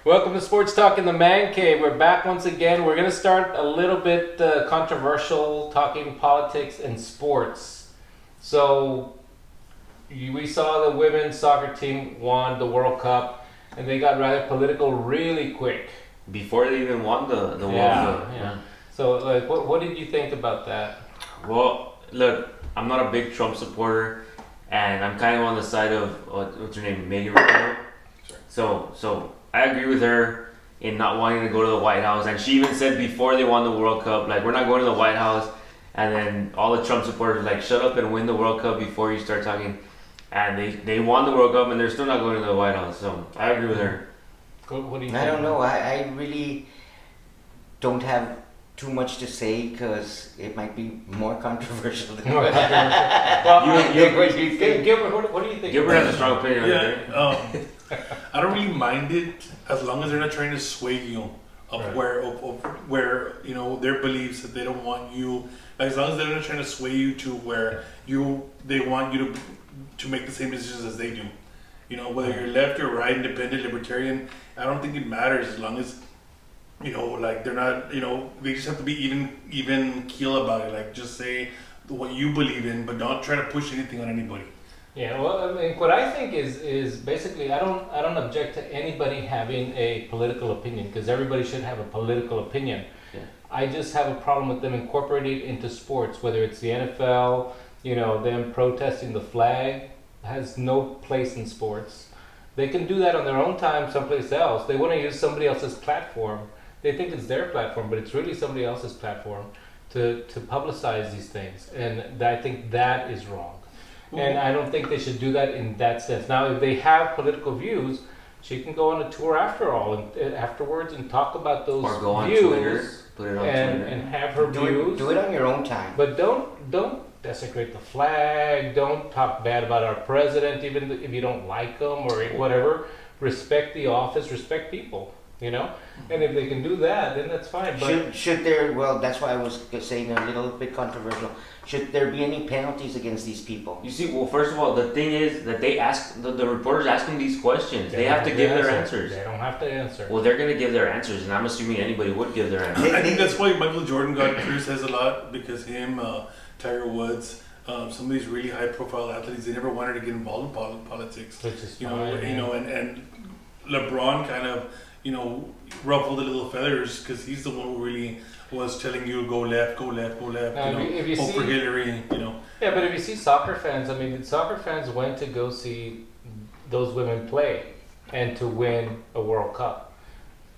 Welcome to Sports Talk in the Mancave. We're back once again. We're going to start a little bit controversial, talking politics and sports. So, we saw the women's soccer team won the World Cup, and they got rather political really quick. Before they even won the World Cup. Yeah. So, like, what did you think about that? Well, look, I'm not a big Trump supporter, and I'm kind of on the side of, what's her name, Megan Rapinoe. So I agree with her in not wanting to go to the White House, and she even said before they won the World Cup, like, we're not going to the White House, and then all the Trump supporters were like, shut up and win the World Cup before you start talking, and they won the World Cup, and they're still not going to the White House, so I agree with her. What do you think? I don't know. I really don't have too much to say because it might be more controversial than Well, what you think. Gilbert, what do you think? Gilbert has a strong opinion on it. I don't really mind it as long as they're not trying to sway you of Right. where you know their beliefs that they don't want you. Like, as long as they're not trying to sway you to where they want you to make the same decisions as they do. You know, whether you're left or right, independent, libertarian, I don't think it matters as long as, you know, like, they're not, you know, they just have to be even keel about it. Like, just say what you believe in, but don't try to push anything on anybody. Yeah, well, I mean, what I think is basically I don't object to anybody having a political opinion because everybody should have a political opinion. Yeah. I just have a problem with them incorporating it into sports, whether it's the NFL, you know, them protesting the flag has no place in sports. They can do that on their own time someplace else. They want to use somebody else's platform. They think it's their platform, but it's really somebody else's platform to publicize these things. And I think that is wrong. And I don't think they should do that in that sense. Now, if they have political views, she can go on a tour afterwards and talk about those Or go on views Twitter, put it on Twitter. and have her views. Do it on your own time. But don't desecrate the flag. Don't talk bad about our president, even if you don't like him or whatever. Respect the office. Respect people. You know, and if they can do that, then that's fine. But Should there? Well, that's why I was saying a little bit controversial. Should there be any penalties against these people? You see, well, first of all, the thing is that they ask the reporters asking these questions. They have to give their answers. They don't have to answer. Well, they're gonna give their answers, and I'm assuming anybody would give their answers. I think that's why Michael Jordan got criticized a lot because him, Tiger Woods, some of these really high-profile athletes, they never wanted to get involved in politics. Which is You fine, know, yeah. you know, and LeBron kind of, you know, ruffled the little feathers because he's the one who really was telling you go left, go left, go left. Now, You know, if you vote for see- Hillary. You know. Yeah, but if you see soccer fans, I mean, soccer fans went to go see those women play and to win a World Cup.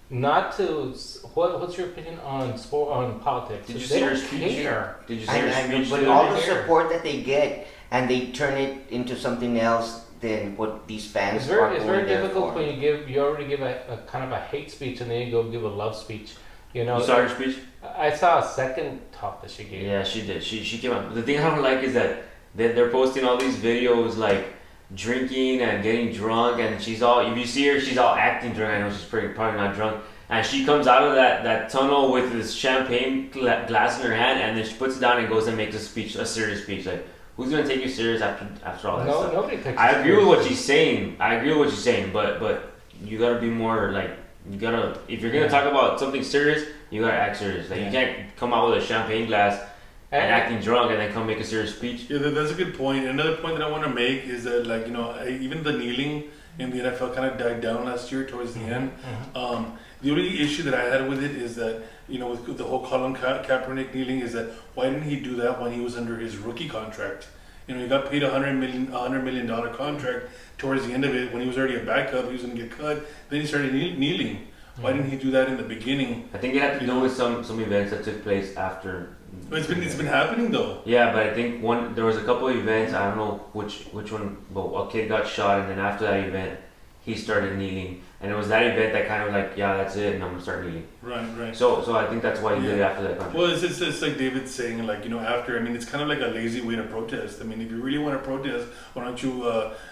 Not to what's your opinion on sport on politics? Did you They see her don't speech? care. Did you see her speech? But They all don't the care. support that they get, and they turn it into something else than what these fans It's are very going there difficult for. when you already give a kind of a hate speech and then you go give a love speech. You know, You saw her speech? I saw a second talk that she gave. Yeah, she did. She came out. The thing I don't like is that they're posting all these videos like drinking and getting drunk, and she's all. If you see her, she's all acting drunk. I know she's probably not drunk, and she comes out of that tunnel with this champagne glass in her hand, and then she puts it down and goes and makes a serious speech. Like, who's gonna take you serious after all that No, stuff? nobody takes. I it agree with what seriously. she's saying. But you gotta be more like. You gotta, if you're gonna talk about something serious, you gotta act serious. Like, you can't come out with a champagne glass and acting drunk and then come make a serious speech. Yeah, that's a good point. Another point that I want to make is that, like, you know, even the kneeling in the NFL kind of died down last year towards the end. The only issue that I had with it is that, you know, with the whole Colin Kaepernick kneeling, is that why didn't he do that when he was under his rookie contract? You know, he got paid $100 million contract towards the end of it. When he was already a backup, he was going to get cut. Then he started kneeling. Why didn't he do that in the beginning? I think it had to do with some events that took place after. But it's been happening though. Yeah, but I think there was a couple of events. I don't know which one, but a kid got shot, and then after that event, he started kneeling, and it was that event that kind of like, yeah, that's it, and I'm gonna start kneeling. Right. So I think that's why he did it after that contract. Well, it's like David's saying, like, you know, after, I mean, it's kind of like a lazy way to protest. I mean, if you really want to protest, why don't you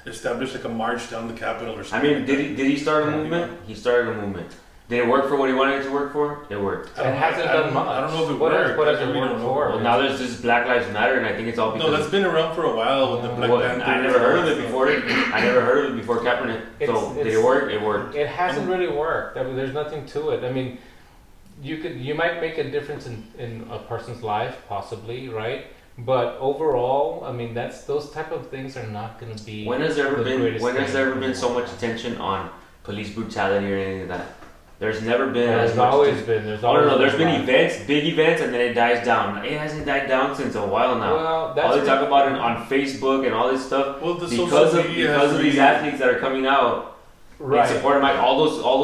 establish like a march down the Capitol or I something? mean, did he start a movement? He started a movement. Did it work for what he wanted it to work for? It worked. It hasn't done much. I don't know if it What worked. has I it really worked don't know. for? Well, now there's this Black Lives Matter, and I think it's all because No, that's been around for a while with the Black Well, Panther. I never heard of it before. I never heard of it before Kaepernick. So did it work? It worked. It hasn't really worked. I mean, there's nothing to it. I mean, you might make a difference in a person's life, possibly, right? But overall, I mean, those type of things are not going to be. When has there ever thing. been so much attention on police brutality or anything like that? There's never been. There's always been. There's always no. There's been a lot. events, big events, and then it dies down. It hasn't died down since a while now. Well, that's all they talk about it on Facebook and all this stuff Well, the because social of media because has of these really- athletes that are coming out right. in support of Mike. All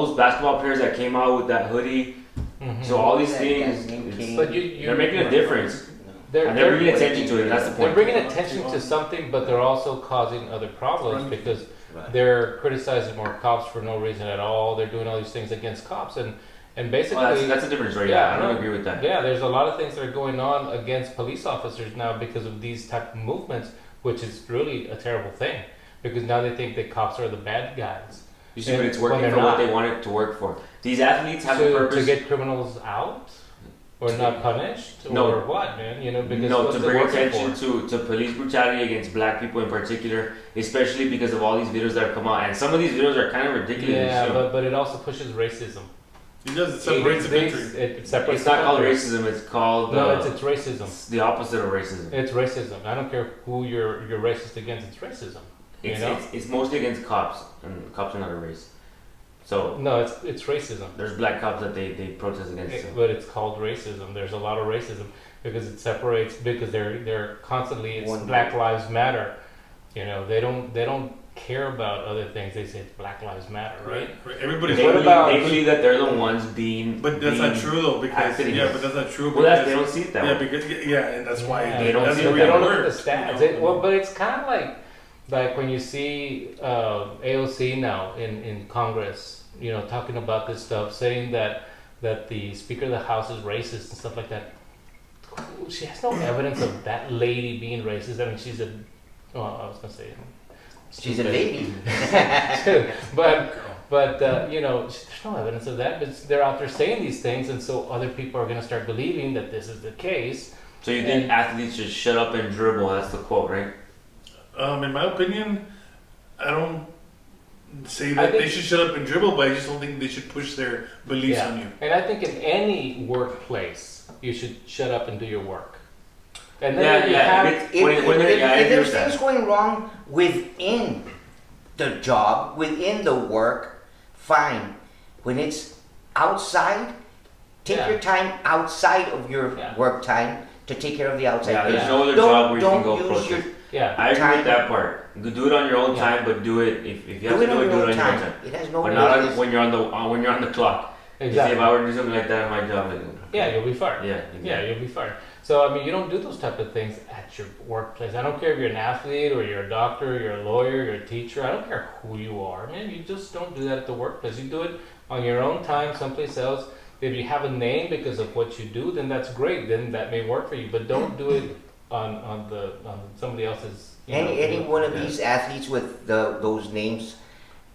those basketball players that came out with that hoodie. Mhm. So all these That things, guy's name it's- came- But they're making a difference. They're, And they're bringing attention to it. That's the They're point. bringing attention to something, but they're also causing other problems because Right. they're criticizing more cops for no reason at all. They're doing all these things against cops, and basically, Well, that's a different story. Yeah, I don't no. agree with that. yeah, there's a lot of things that are going on against police officers now because of these type of movements, which is really a terrible thing because now they think that cops are the bad guys. You see, but it's And when working they're for what not. they want it to work for. These athletes have a to purpose. get criminals out or not punished No. or what, man? You know, because No, what's to it bring working attention for? to police brutality against black people in particular, especially because of all these videos that have come out. And some of these videos are kind of ridiculous. Yeah, too. but it also pushes racism. It does. It separates the country. It separates It's not the called country. racism, it's called No, it's racism. it's the opposite of racism. It's racism. I don't care who you're racist against. It's racism. You know? It's mostly against cops, and cops are not a race. So No, it's racism. there's black cops that they protest against. But it's called racism. There's a lot of racism because it separates because they're constantly it's One Black group. Lives Matter. You know, they don't care about other things. They say it's Black Lives Matter, right? Right. Everybody's. They What believe, about- they believe that they're the ones being. But that's being not true though, because acted yeah, against. but that's not true. Well, that's, because- they don't see it that yeah, way. because yeah, and that's why Yeah, They don't that's see the it They way don't it look at the works, stats. you know? Well, but it's kind of like when you see AOC now in Congress, you know, talking about this stuff, saying that the Speaker of the House is racist and stuff like that. She has no evidence of that lady being racist. I mean, she's a. Well, I was gonna say. She's a lady. but you know, there's no evidence of that. But they're out there saying these things, and so other people are gonna start believing that this is the case. So you think athletes should shut up and dribble? That's the quote, right? In my opinion, I don't say I that think- they should shut up and dribble, but I just don't think they should push their beliefs on you. And I think in any workplace, you should shut up and do your work. And then Yeah, you yeah. have, If I agree there's with that. things going wrong within the job, within the work, fine. When it's outside, take Yeah. your time outside of your Yeah. work time to take care of the outside Yeah, there's business. no other Don't- job where you can don't go use protest. yeah. I agree time. with that part. You could do it on your own Yeah. time, but do it if you have Do to it do on it, your do it own on your own time. time. It has no But not business. when you're on the clock. You see, Exactly. if I were to do something like that on my job, like, Yeah, you'll be fired. yeah, exactly. Yeah, you'll be fired. So I mean, you don't do those type of things at your workplace. I don't care if you're an athlete or you're a doctor, you're a lawyer, you're a teacher. I don't care who you are, man. You just don't do that at the workplace. You do it on your own time, someplace else. If you have a name because of what you do, then that's great. Then that may work for you. But don't do it on somebody else's. Any one of Yeah. these athletes with those names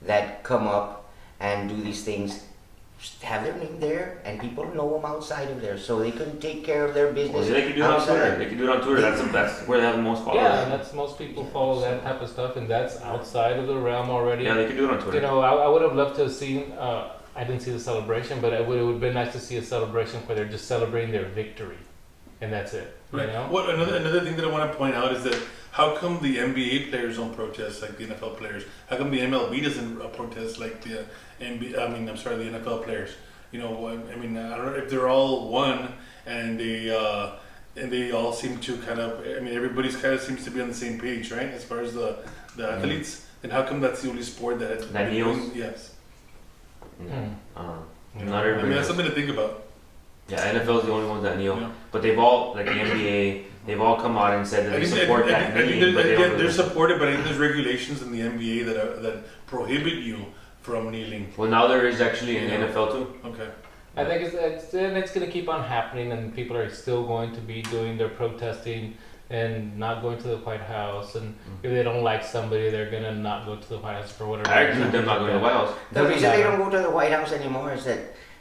that come up and do these things, just have their name there, and people know them outside of there, so they can take care of their Well, business. they can do it on outside. Twitter. They can do it on Twitter. That's where they have the most followers. Yeah, and that's most people follow that type of stuff, and that's outside of the realm already. Yeah, they can do it on Twitter. You know, I would have loved to have seen. I didn't see the celebration, but it would have been nice to see a celebration where they're just celebrating their victory, and that's it. You Right. know? What another thing that I want to point out is that how come the NBA players don't protest like the NFL players? How come the MLB doesn't protest like the the NFL players? You know, I mean, I don't know if they're all one and they all seem to kind of. I mean, everybody's kind of seems to be on the same page, right? As far as the athletes, then how come that's the only sport that That kneels? Yes, Not I mean everybody. that's does. something to think about. Yeah, NFL is the only ones that kneel. Yeah. But they've all, like the NBA, they've all come out and said that I they think, support I that think kneeling, but they don't they're really- supported, but I think there's regulations in the NBA that prohibit you from kneeling. Well, now there is actually in Yeah. the NFL too. Okay. I think it's going to keep on happening, and people are still going to be doing their protesting and not going to the White House, and if they don't like somebody, they're gonna not go to the White House for whatever. I agree with them not going to the White House. The Doesn't reason they matter. don't go to the White House anymore is that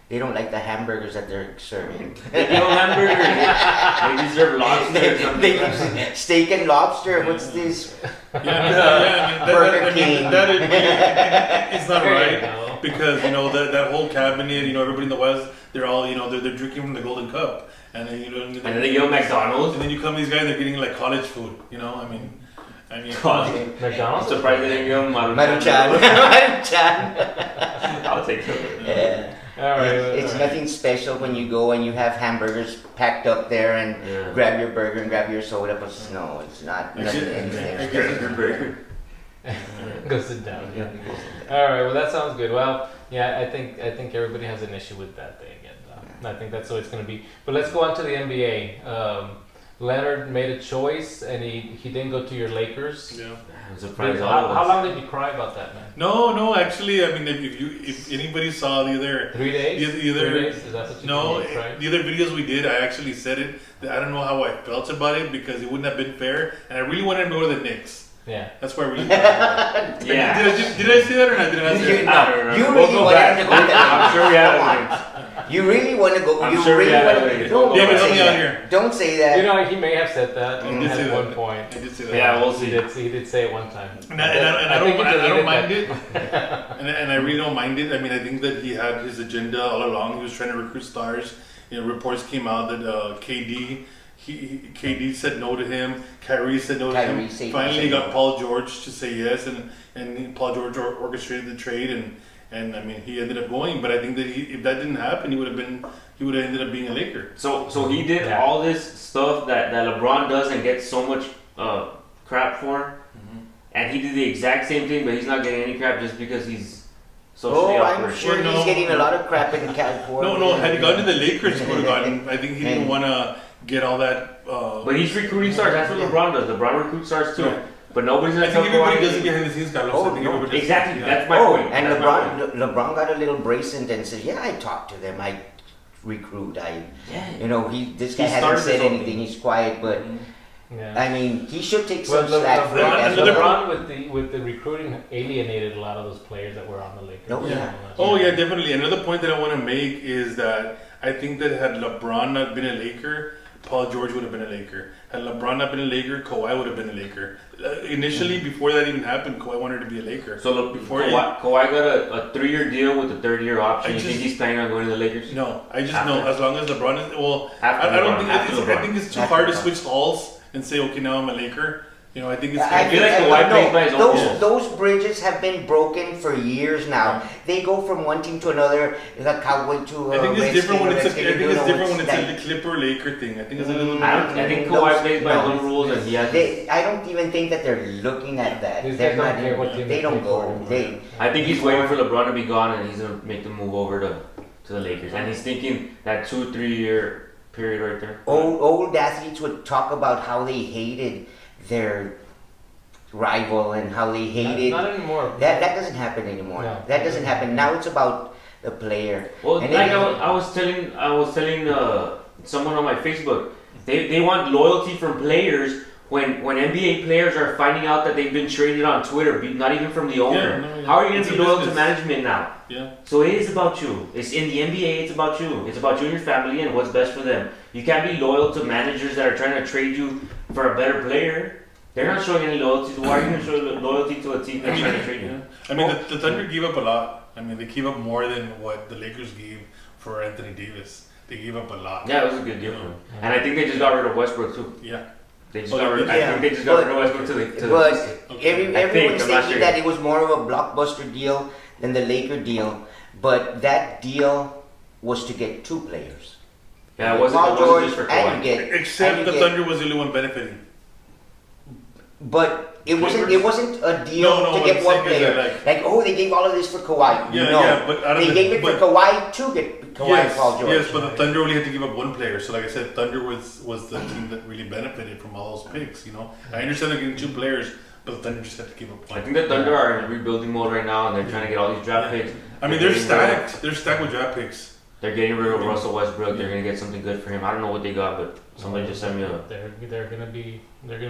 they don't like the hamburgers that they're serving. They give them hamburgers. They deserve lobster or something. They steak and lobster. What's this? I mean, Burger King. It's not There you right go. because that whole cabinet, everybody in the West, they're all they're drinking from the golden cup, and then And then they give them McDonald's. and then you come these guys, they're getting like college food. I mean, College. I'm McDonald's. surprised they didn't give them Maruchan. Maruchan. I'll take it. Yeah. All right. It's nothing special when you go and you have hamburgers packed up there and Yeah. grab your burger and grab your soda, but no, it's not. I Nothing get- anything I get special. Burger. Go sit down. Yeah. All right. Well, that sounds good. Well, yeah, I think everybody has an issue with that thing, and I think that's what it's going to be. But let's go on to the NBA. Leonard made a choice, and he didn't go to your Lakers. Yeah. I'm surprised all How, of how us. long did you cry about that, man? No, actually, I mean, if anybody saw the other 3 days? The other- 3 days? Is that what you no, did, right? the other videos we did, I actually said it. That I don't know how I felt about it because it wouldn't have been fair, and I really wanted to go to the Knicks. Yeah. That's why I really. Yeah. Did I say that or not? Did I not say You, that? I don't know. you We'll really go wanted back. to go there. I'm sure we have Come it. on. You really want to go. I'm you sure we really have want it. to. Don't Yeah, but help say me out that. here. Don't say that. You know, he may have said that I did say at that. one point. I did say that. Yeah, we'll He see. did say it one time. And I think he don't deleted mind that. it, and I really don't mind it. I mean, I think that he had his agenda all along. He was trying to recruit stars. Reports came out that KD said no to him. Kyrie said no to Kyrie him. said- Finally, said he got no. Paul George to say yes, and Paul George orchestrated the trade, and I mean, he ended up going. But I think that if that didn't happen, he would have ended up being a Laker. So he did Yeah. all this stuff that LeBron does and gets so much crap for, and he did the exact same thing, but he's not getting any crap just because he's socially Oh, I'm awkward. sure Well, he's no. getting a lot of crap in California. No. Had he gone to the Lakers, he would have gotten. I think he didn't want to get all that. But he's recruiting stars. That's what LeBron does. LeBron recruits stars too. Yeah. But nobody's gonna I tell think everybody Kawhi does it anything. behind the scenes, Carlos. Oh, I think no. everybody does. Exactly. Yeah. That's my Oh, point. and That's my point. LeBron got a little bracelet and says, "Yeah, I talked to them. I recruit. Yeah. This guy He hasn't started said this whole anything. thing. He's quiet, but Yeah. I mean, he should take Well, some slack for it as another well. LeBron with the recruiting alienated a lot of those players that were on the Lakers. Oh, yeah. Oh yeah, definitely. Another point that I want to make is that I think that had LeBron not been a Laker, Paul George would have been a Laker. Had LeBron not been a Laker, Kawhi would have been a Laker. Initially, before that even happened, Kawhi wanted to be a Laker. So look, Before Kawhi got a 3-year deal with a 3rd-year option. I You think just- he's planning on going to the Lakers? No, I just After. know as long as LeBron is After I don't LeBron, think after I LeBron. think it's too After hard to LeBron. switch halls and say, okay, now I'm a Laker. I think it's. I feel like Kawhi plays by his own rules. Those bridges have been broken for years now. They go from one team to another. You got Cowboy to I think it's different when it's a. I Redskin, think it's different when it's like- a Clipper Laker thing. I think it's a little. I think Kawhi plays by his No. own rules, and he has. I don't even think that they're looking at that. These They're guys don't not. care what team They they don't play go. for. They. I think he's waiting for LeBron to be gone, and he's gonna make the move over to the Lakers. And he's thinking that 2-3 year period right there. Old athletes would talk about how they hated their rival and how they hated. Not anymore. That doesn't happen anymore. No. That doesn't happen. Now it's about the player. Well, And like then- I was telling someone on my Facebook, they want loyalty from players when NBA players are finding out that they've been traded on Twitter, not even from the owner. Yeah. How are you going It's to a be loyal to business. management now? Yeah. So it is about you. It's in the NBA. It's about you. It's about you and your family and what's best for them. You can't be loyal to managers that are trying to trade you for a better player. They're not showing any loyalty. So why are you going to show loyalty to a team that's trying to trade you? Yeah. I mean, the Thunder gave up a lot. I mean, they gave up more than what the Lakers gave for Anthony Davis. They gave up a lot. Yeah, it was a good deal for them. And I think they just got rid of Westbrook too. Yeah. They just Oh, got rid. yeah. I think they just got rid of But- Westbrook to the. But Okay. everyone's I'm not thinking sure. that it was more of a blockbuster deal than the Laker deal, but that deal was to get two players. Yeah, it Paul wasn't George just for and Kawhi. you get. Except and the you get- Thunder was the only one benefiting. But it wasn't. Clippers? It wasn't a deal No, to what get I'm one saying is player. that, Like, oh, they gave all of this for Kawhi. Yeah, no, yeah, but out of they the- gave it but- for Kawhi to get Kawhi and Paul George. Yes, but the Thunder only had to give up one player. So, like I said, Thunder was the team that really benefited from all those picks. I understand they're getting two players, but the Thunder just had to give up one. I think the Thunder are in rebuilding mode right now, and they're trying to get all these draft picks. I mean, they're stacked. They're stacked with draft picks. They're getting rid of Russell Westbrook. They're gonna get something good for him. I don't know what they got, but somebody just sent me a. They're gonna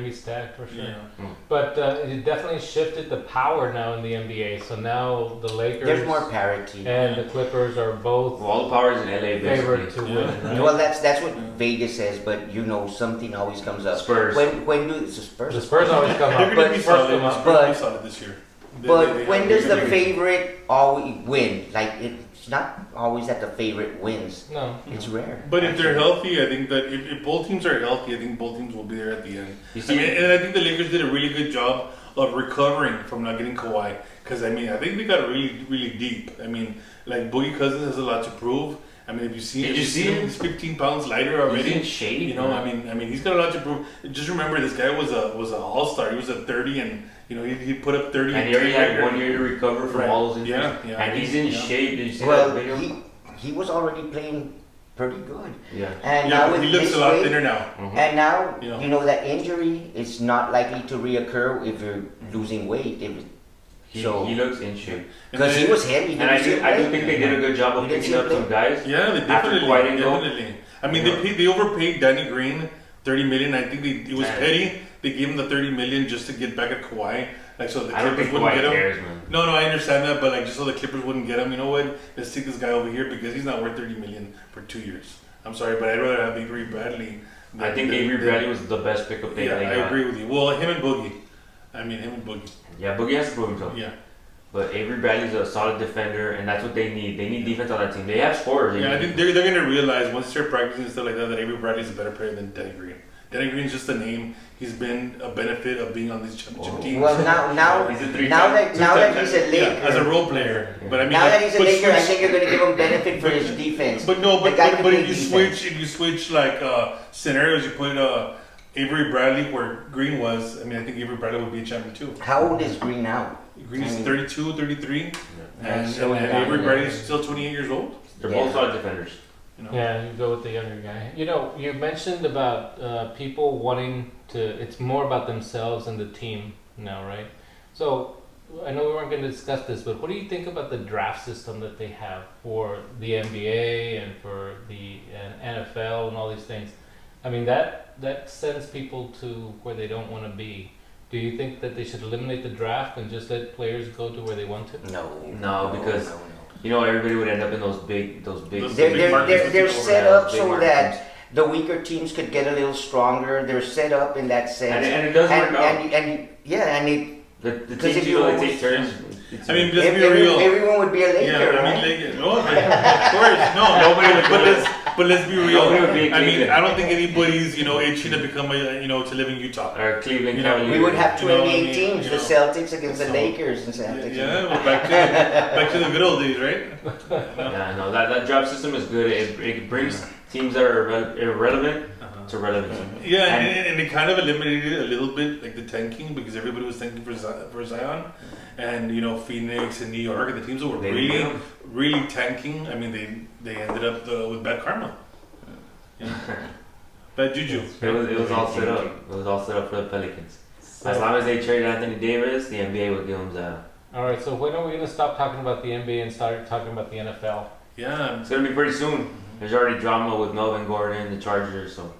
be stacked for sure. Yeah. But it definitely shifted the power now in the NBA. So now the Lakers There's more parity. and the Clippers are both Well, all the powers in LA favored basically. to win. Right? Well, that's what Vegas says, but you know something always comes up. Spurs. When do the Spurs? The Spurs always come They're up. gonna be Spurs solid. come The up. Spurs will be But- solid this year. But when does the they're- favorite always win? Like it's not always that the favorite wins. No. It's rare. But if they're healthy, I think that if both teams are healthy, I think both teams will be there at the end. You I see, mean, and I think the Lakers did a really good job of recovering from not getting Kawhi. Because I mean, I think they got really, really deep. I mean, like Boogie Cousins has a lot to prove. I mean, if you see, Did if you see him? He's 15 pounds lighter he's already. in shape. You know, I mean, he's got a lot to prove. Just remember, this guy was a all star. He was at 30, and you know, he put up 30. and he already had 1 year to recover from Right. all those injuries. Yeah, And he's in yeah. shape. Did you see Well, that video? he was already playing pretty good, Yeah. and Yeah, now but with he looks this a lot weight, thinner now. and now You know. you know that injury is not likely to reoccur if you're losing weight. So- He looks in shape. Because he then- was heavy. And I Did you do, see I do him think play? they did a good job of You didn't picking see up him some guys. Yeah, they After definitely, Kawhi didn't go. definitely. I mean, Yeah. they overpaid Danny Green 30 million. I think it was Man. petty. They gave him the 30 million just to get back at Kawhi, like so the I don't Clippers think wouldn't Kawhi get him. cares, man. No, I understand that, but like just so the Clippers wouldn't get him. You know what? Let's take this guy over here because he's not worth 30 million for 2 years. I'm sorry, but I'd rather have Avery Bradley. I think Avery Bradley was the best pickup they Yeah, they I got. agree with you. Well, him and Boogie. I mean, him and Boogie. Yeah, Boogie has to prove himself. Yeah. But Avery Bradley's a solid defender, and that's what they need. They need defense on that team. They have scorers. They Yeah, I need- think they're going to realize once they start practicing and stuff like that Avery Bradley's a better player than Danny Green. Danny Green's just a name. He's been a benefit of being on these championship teams. Well, now He's a three-time- now that he's a Laker, Yeah, as a role player. But I mean, now that he's a but Laker, I switch- think you're going to give him benefit for his defense. But no, The guy can but play if you defense. switch like scenarios, you put Avery Bradley where Green was. I mean, I think Avery Bradley would be a champion too. How old is Green now? Green is 32, 33, and So Avery yeah. Bradley is still 28 years old. They're Yeah. both solid defenders. You know? Yeah, you go with the younger guy. You know, you mentioned about people wanting to. It's more about themselves and the team now, right? So I know we weren't going to discuss this, but what do you think about the draft system that they have for the NBA and for the NFL and all these things? I mean, that sends people to where they don't want to be. Do you think that they should eliminate the draft and just let players go to where they want to? No, because you know everybody would end up in those big. Those They're, big they're, markets they're, with they're people set over up there, so big that markets. the weaker teams could get a little stronger. They're set up in that sense. And it does work out. And yeah, and it, The Because teams if you know you they take turns. It's- I mean, let's be real. everyone would be a Laker, Yeah, I right? mean, like, no, of course, no, Nobody would but do it. let's be real. Nobody would be in I mean, Cleveland. I don't think anybody's itching to become to live in Utah. or Cleveland You know, Cavaliers. We would have You know what I 28 mean? teams, You the know. Celtics against the So- Lakers and Celtics. Yeah, well, back to the good old days, right? Yeah, no, that draft system is good. It brings teams that are irrelevant to relevancy. Yeah, And- and it kind of eliminated a little bit like the tanking because everybody was tanking for Zion, and Phoenix and New York and the teams that were They didn't get really him. really tanking. I mean, they ended up with bad karma. Yeah. Bad juju. It was all set up. It was all set up for the Pelicans. So, As long as they traded Anthony Davis, the NBA would give him the. all right, so when are we going to stop talking about the NBA and start talking about the NFL? Yeah, It's gonna be pretty soon. There's already drama with Melvin Gordon, the Chargers, so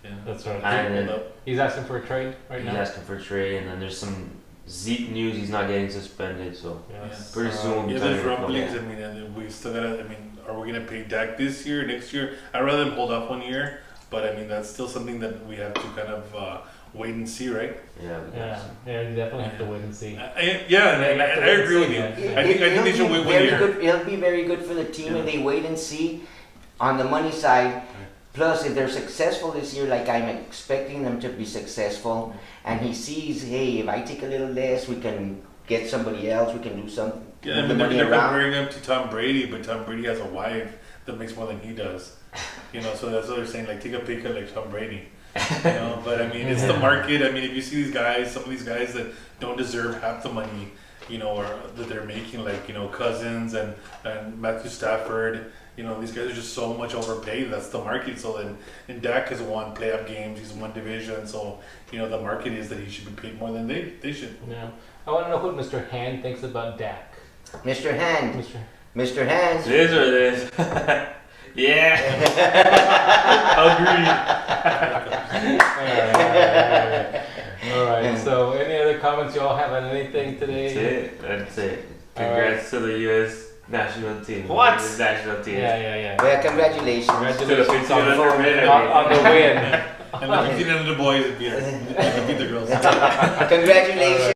yeah. That's right. and then He's asking for a trade right he's now. asking for a trade, and then there's some Zeke news. He's not getting suspended, so Yes. pretty soon we'll be Yeah, telling there's you. rumblings. I mean, and we still gotta. I mean, are we gonna pay Dak this year, next year? I'd rather them hold off 1 year, but I mean that's still something that we have to kind of wait and see, right? Yeah. Yeah, you definitely have to wait and see. Yeah, and I agree with you. Yeah. I think they should wait 1 year. It'll be very good for the team if they wait and see on the money side. Plus, if they're successful this year, like I'm expecting them to be successful, and he sees, hey, if I take a little less, we can get somebody else, we can do something, Yeah, I move the mean, money they're around. comparing him to Tom Brady, but Tom Brady has a wife that makes more than he does. So that's what they're saying, like, take a pay cut like Tom Brady. But I mean, it's the market. I mean, if you see these guys, some of these guys that don't deserve half the money, or that they're making, like, Cousins and Matthew Stafford, these guys are just so much overpaid. That's the market. So then, and Dak has won playoff games. He's won division. So, the market is that he should be paid more than they should. Yeah. I want to know what Mr. Hand thinks about Dak. Mr. Hand, Mr. Mr. Hand, This or this? Yeah. All right. So, any other comments y'all have on anything today? That's it. Congrats to the U.S. national team. What? Women's national team. Yeah. Well, congratulations. Congratulations To the on the win. And the 15 under the boys beat the girls. Congratulations.